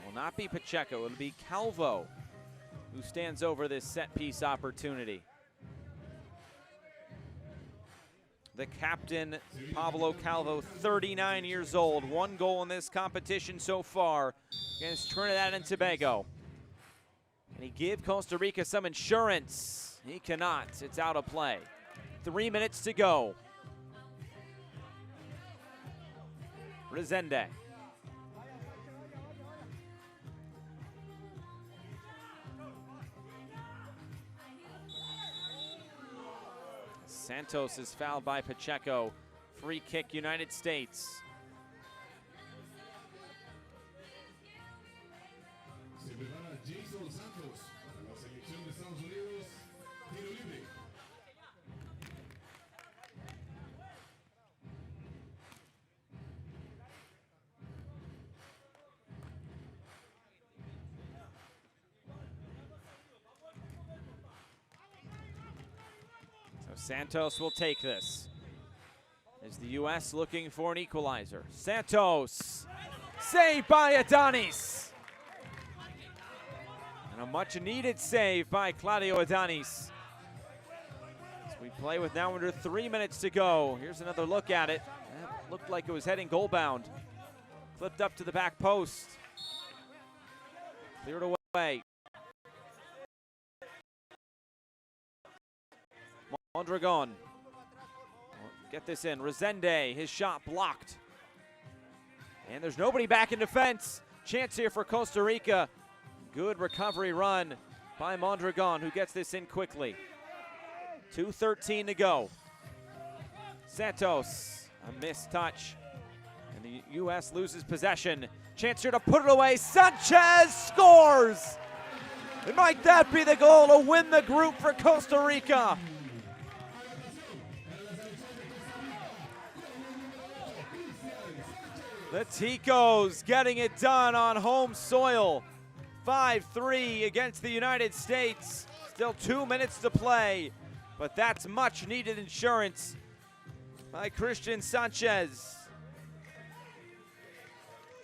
Will not be Pacheco, it'll be Calvo who stands over this set piece opportunity. The captain, Pablo Calvo, 39 years old, 1 goal in this competition so far against Trinidad and Tobago. Can he give Costa Rica some insurance? He cannot, it's out of play. 3 minutes to go. Resende. Santos is fouled by Pacheco. Free kick, United States. Santos will take this. Is the U.S. looking for an equalizer? Santos, saved by Adonis. And a much needed save by Claudio Adonis. As we play with now under 3 minutes to go. Here's another look at it. That looked like it was heading goal bound. Flipped up to the back post. Cleared away. Mondragon, get this in. Resende, his shot blocked. And there's nobody back in defense. Chance here for Costa Rica. Good recovery run by Mondragon, who gets this in quickly. 2:13 to go. Santos, a missed touch. And the U.S. loses possession. Chance here to put it away. Sanchez scores! And might that be the goal to win the group for Costa Rica? The Ticos getting it done on home soil. 5-3 against the United States. Still 2 minutes to play, but that's much needed insurance by Christian Sanchez.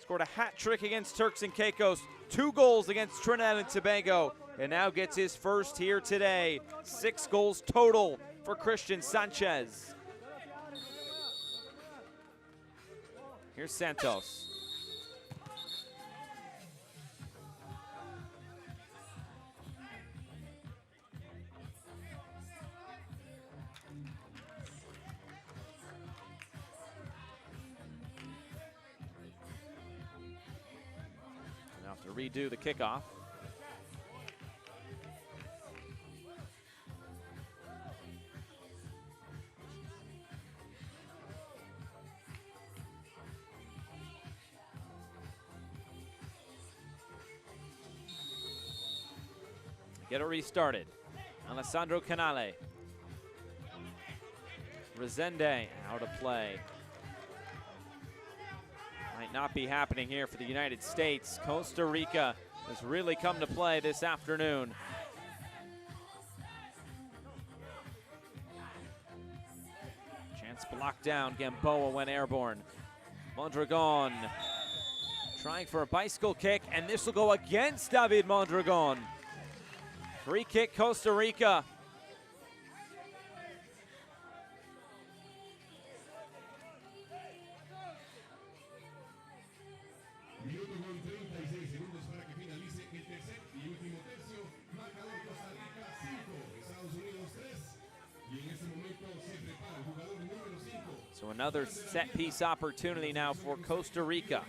Scored a hat trick against Turks and Caicos, 2 goals against Trinidad and Tobago, and now gets his first here today. 6 goals total for Christian Sanchez. Here's Santos. Now have to redo the kickoff. get it restarted. Alessandro Canale. Resende out of play. Might not be happening here for the United States. Costa Rica has really come to play this afternoon. Chance blocked down. Gamboa went airborne. Mondragon trying for a bicycle kick, and this will go against David Mondragon. Free kick, Costa Rica. Minuto con 36 segundos para que finalice el tercer y último tercio. Marcador Costa Rica 5, Estados Unidos 3. Y en este momento se prepara el jugador número 5. So another set piece opportunity now for Costa Rica.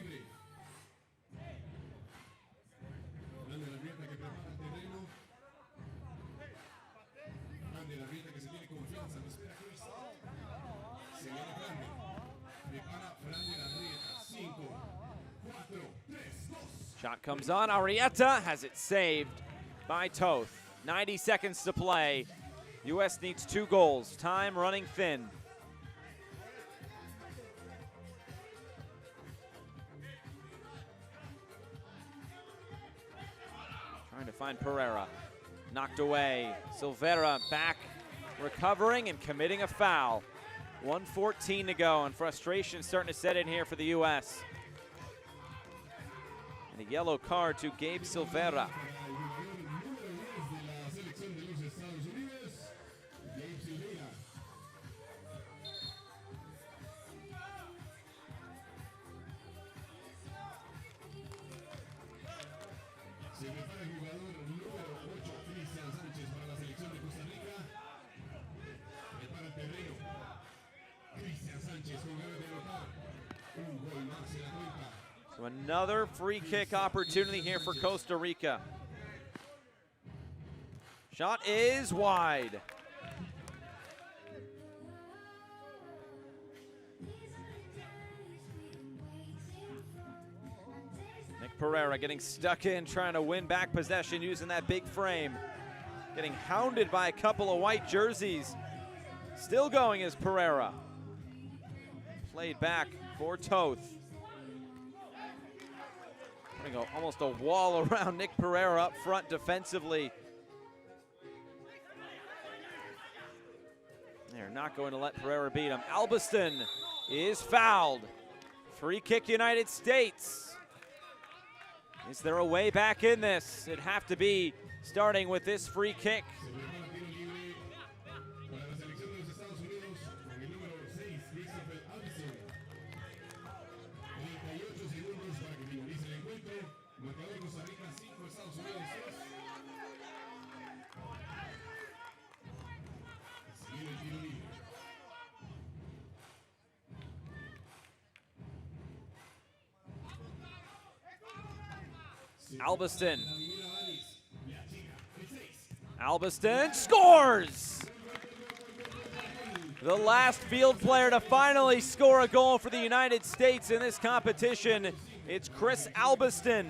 Shot comes on. Arrieta has it saved by Toth. 90 seconds to play. U.S. needs 2 goals. Time running thin. Trying to find Pereira. Knocked away. Silveira back, recovering and committing a foul. 1:14 to go, and frustration starting to set in here for the U.S. And a yellow card to Gabe Silveira. So another free kick opportunity here for Costa Rica. Shot is wide. Nick Pereira getting stuck in, trying to win back possession using that big frame. Getting hounded by a couple of white jerseys. Still going is Pereira. Played back for Toth. Putting almost a wall around Nick Pereira up front defensively. They're not going to let Pereira beat him. Albiston is fouled. Free kick, United States. Is there a way back in this? It'd have to be starting with this free kick. Albiston. Albiston scores! The last field player to finally score a goal for the United States in this competition. It's Chris Albiston.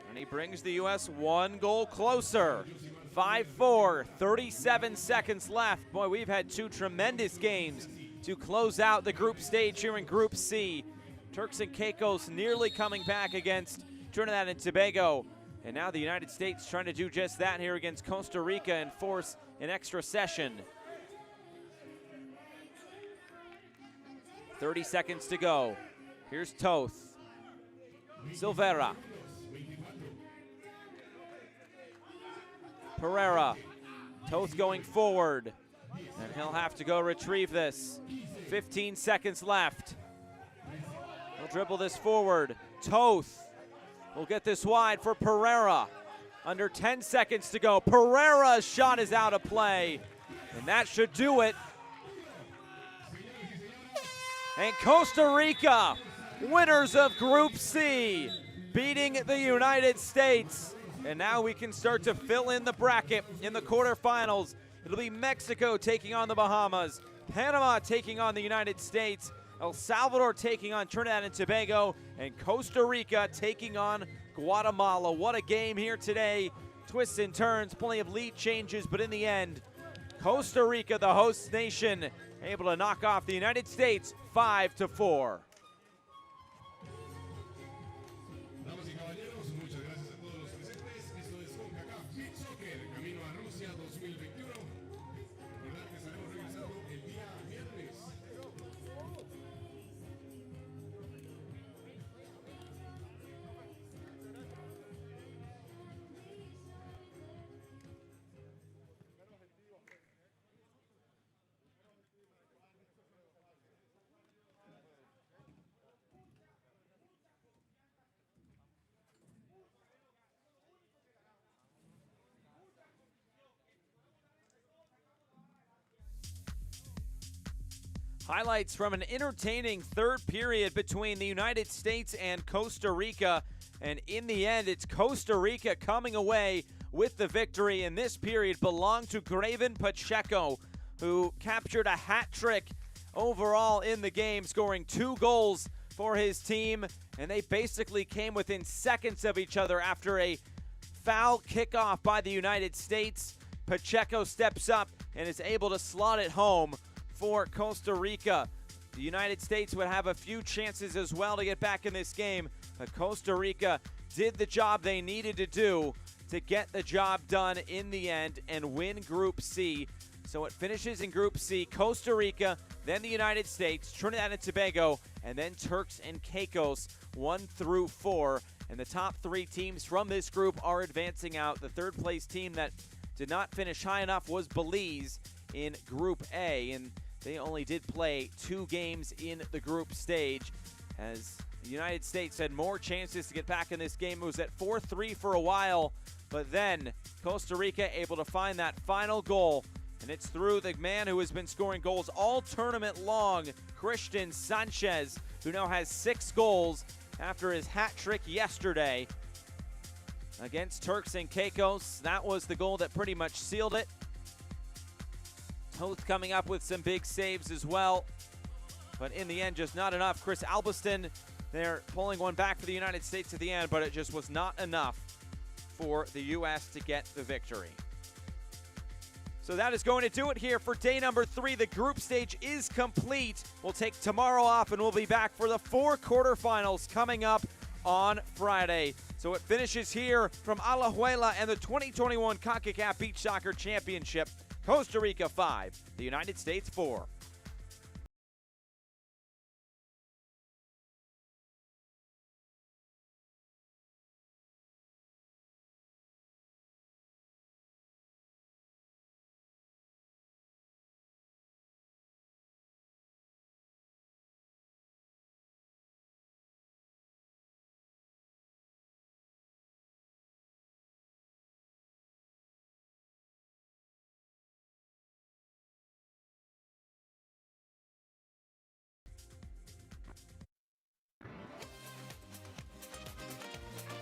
And he brings the U.S. 1 goal closer. 5-4, 37 seconds left. Boy, we've had 2 tremendous games to close out the group stage here in Group C. Turks and Caicos nearly coming back against Trinidad and Tobago. And now the United States trying to do just that here against Costa Rica and force an extra session. 30 seconds to go. Here's Toth. Silveira. Pereira. Toth going forward. And he'll have to go retrieve this. 15 seconds left. He'll dribble this forward. Toth will get this wide for Pereira. Under 10 seconds to go. Pereira's shot is out of play. And that should do it. And Costa Rica, winners of Group C, beating the United States. And now we can start to fill in the bracket in the quarterfinals. It'll be Mexico taking on the Bahamas, Panama taking on the United States, El Salvador taking on Trinidad and Tobago, and Costa Rica taking on Guatemala. What a game here today. Twists and turns, plenty of lead changes, but in the end, Costa Rica, the host nation, able to knock off the United States 5-4. Damas y caballeros, muchas gracias a todos los presentes. Esto es Concacaf Beach Soccer, camino a Rusia 2021. Recordad que estaremos regresando el día viernes. Highlights from an entertaining third period between the United States and Costa Rica. And in the end, it's Costa Rica coming away with the victory. And this period belonged to Graven Pacheco, who captured a hat trick overall in the game, scoring 2 goals for his team. And they basically came within seconds of each other after a foul kickoff by the United States. Pacheco steps up and is able to slot it home for Costa Rica. The United States would have a few chances as well to get back in this game, but Costa Rica did the job they needed to do to get the job done in the end and win Group C. So it finishes in Group C, Costa Rica, then the United States, Trinidad and Tobago, and then Turks and Caicos, 1 through 4. And the top 3 teams from this group are advancing out. The third place team that did not finish high enough was Belize in Group A, and they only did play 2 games in the group stage, as the United States had more chances to get back in this game. It was at 4-3 for a while, but then Costa Rica able to find that final goal, and it's through the man who has been scoring goals all tournament long, Christian Sanchez, who now has 6 goals after his hat trick yesterday against Turks and Caicos. That was the goal that pretty much sealed it. Toth coming up with some big saves as well, but in the end, just not enough. Chris Albiston, they're pulling one back for the United States at the end, but it just was not enough for the U.S. to get the victory. So that is going to do it here for day number 3. The group stage is complete. We'll take tomorrow off, and we'll be back for the 4 quarterfinals coming up on Friday. So it finishes here from Alajuela and the 2021 Concacaf Beach Soccer Championship. Costa Rica 5, the United States 4.